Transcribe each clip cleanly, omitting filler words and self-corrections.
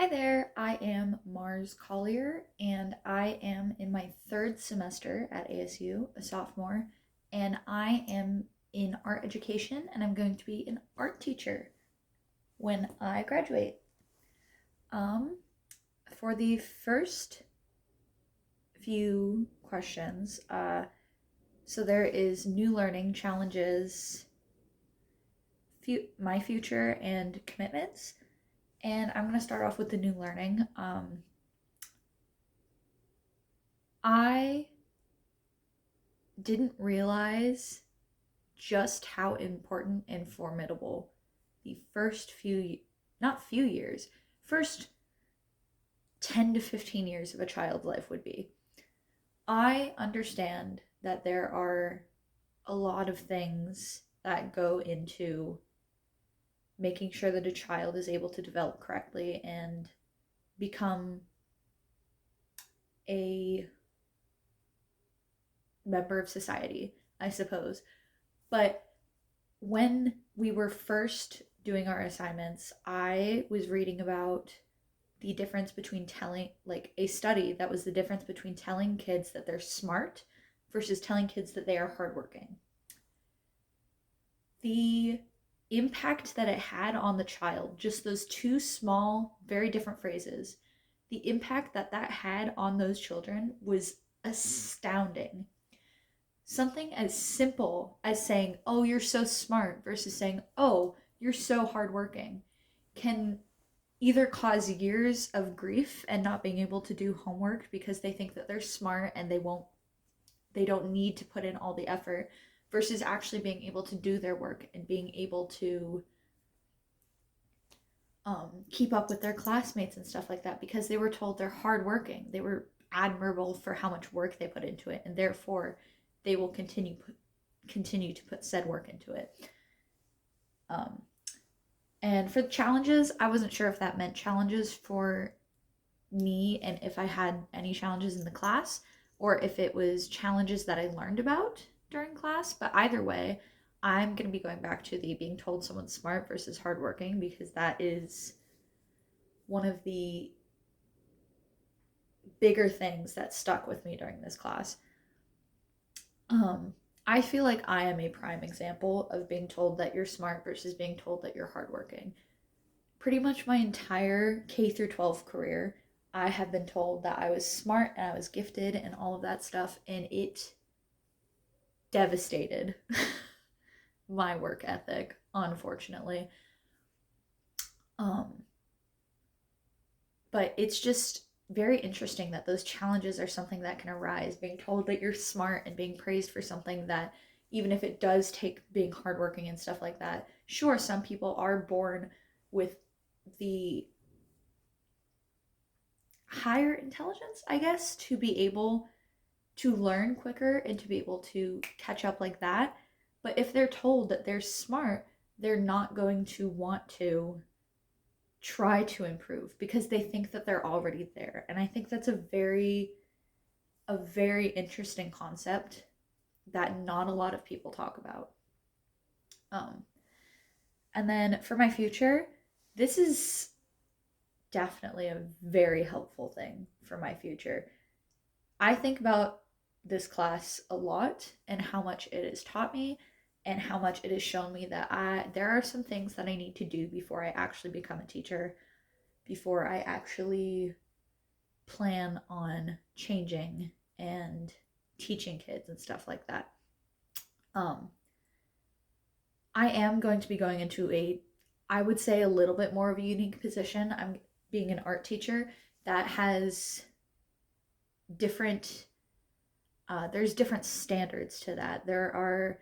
Hi there, I am Mars Collier, and I am in my third semester at ASU, a sophomore, and I am in art education, and I'm going to be an art teacher when I graduate. Um, for the first few questions, so there is new learning challenges, my future, and commitments. And I'm going to start off with the new learning. I didn't realize just how important and formidable the first few, not few years, first 10 to 15 years of a child's life would be. I understand that there are a lot of things that go into making sure that a child is able to develop correctly and become a member of society, I suppose. But when we were first doing our assignments, I was reading about the difference between telling, like a study that was the difference between telling kids that they're smart versus telling kids that they are hardworking. The impact that it had on the child, just those two small, very different phrases, the impact that that had on those children was astounding. Something as simple as saying, "Oh, you're so smart," versus saying, "Oh, you're so hardworking," can either cause years of grief and not being able to do homework because they think that they're smart and they don't need to put in all the effort, versus actually being able to do their work and being able to keep up with their classmates and stuff like that because they were told they're hardworking. They were admirable for how much work they put into it, and therefore they will continue to put said work into it. Um, and for the challenges, I wasn't sure if that meant challenges for me and if I had any challenges in the class or if it was challenges that I learned about during class. But either way, I'm going to be going back to the being told someone's smart versus hardworking because that is one of the bigger things that stuck with me during this class. Um, I feel like I am a prime example of being told that you're smart versus being told that you're hardworking. Pretty much my entire K through 12 career, I have been told that I was smart and I was gifted and all of that stuff, and it devastated my work ethic, unfortunately. Um, but it's just very interesting that those challenges are something that can arise. Being told that you're smart and being praised for something that, even if it does take being hardworking and stuff like that, sure, some people are born with the higher intelligence, I guess, to be able to learn quicker and to be able to catch up like that. But if they're told that they're smart, they're not going to want to try to improve because they think that they're already there. And I think that's a very interesting concept that not a lot of people talk about. Um, and then for my future, this is definitely a very helpful thing for my future. I think about this class a lot and how much it has taught me and how much it has shown me that there are some things that I need to do before I actually become a teacher, before I actually plan on changing and teaching kids and stuff like that. Um, I am going to be going into I would say, a little bit more of a unique position. I'm being an art teacher that has different, there's different standards to that. There are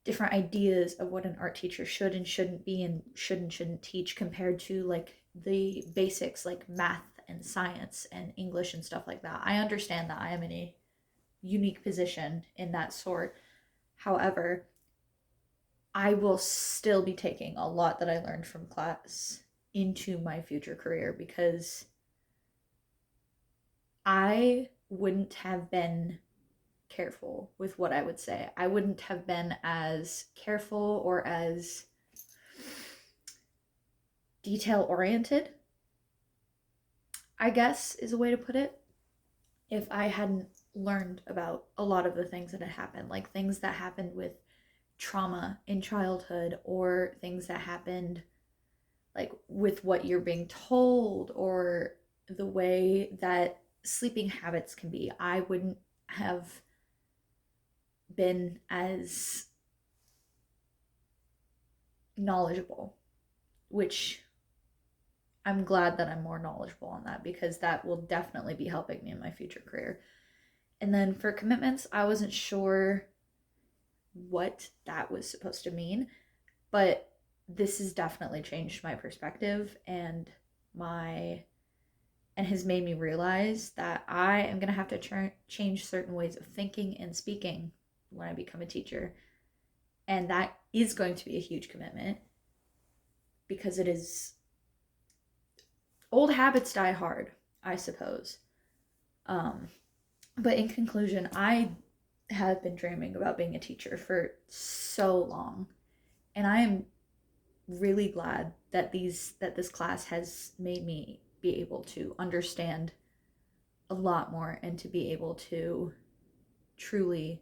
different ideas of what an art teacher should and shouldn't be and should and shouldn't teach compared to like the basics like math and science and English and stuff like that. I understand that I am in a unique position in that sort. However, I will still be taking a lot that I learned from class into my future career because I wouldn't have been careful with what I would say. I wouldn't have been as careful or as detail oriented I guess is a way to put it, if I hadn't learned about a lot of the things that had happened, like things that happened with trauma in childhood, or things that happened like with what you're being told, or the way that sleeping habits can be, I wouldn't have been as knowledgeable, which I'm glad that I'm more knowledgeable on that, because that will definitely be helping me in my future career. And then for commitments, I wasn't sure what that was supposed to mean, but this has definitely changed my perspective my and has made me realize that I am going to have to change certain ways of thinking and speaking when I become a teacher. And that is going to be a huge commitment, because it is, old habits die hard, I suppose. Um, but in conclusion, I have been dreaming about being a teacher for so long, and I am really glad that this class has made me be able to understand a lot more, and to be able to truly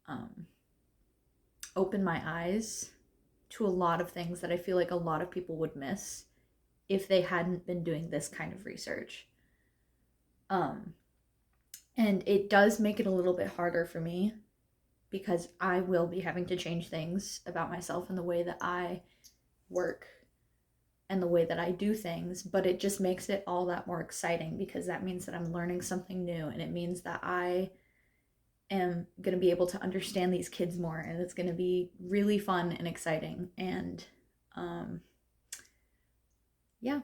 um, open my eyes to a lot of things that I feel like a lot of people would miss if they hadn't been doing this kind of research. Um, and it does make it a little bit harder for me, because I will be having to change things about myself and the way that I work and the way that I do things, but it just makes it all that more exciting, because that means that I'm learning something new, and it means that I am going to be able to understand these kids more, and it's going to be really fun and exciting. And um, yeah,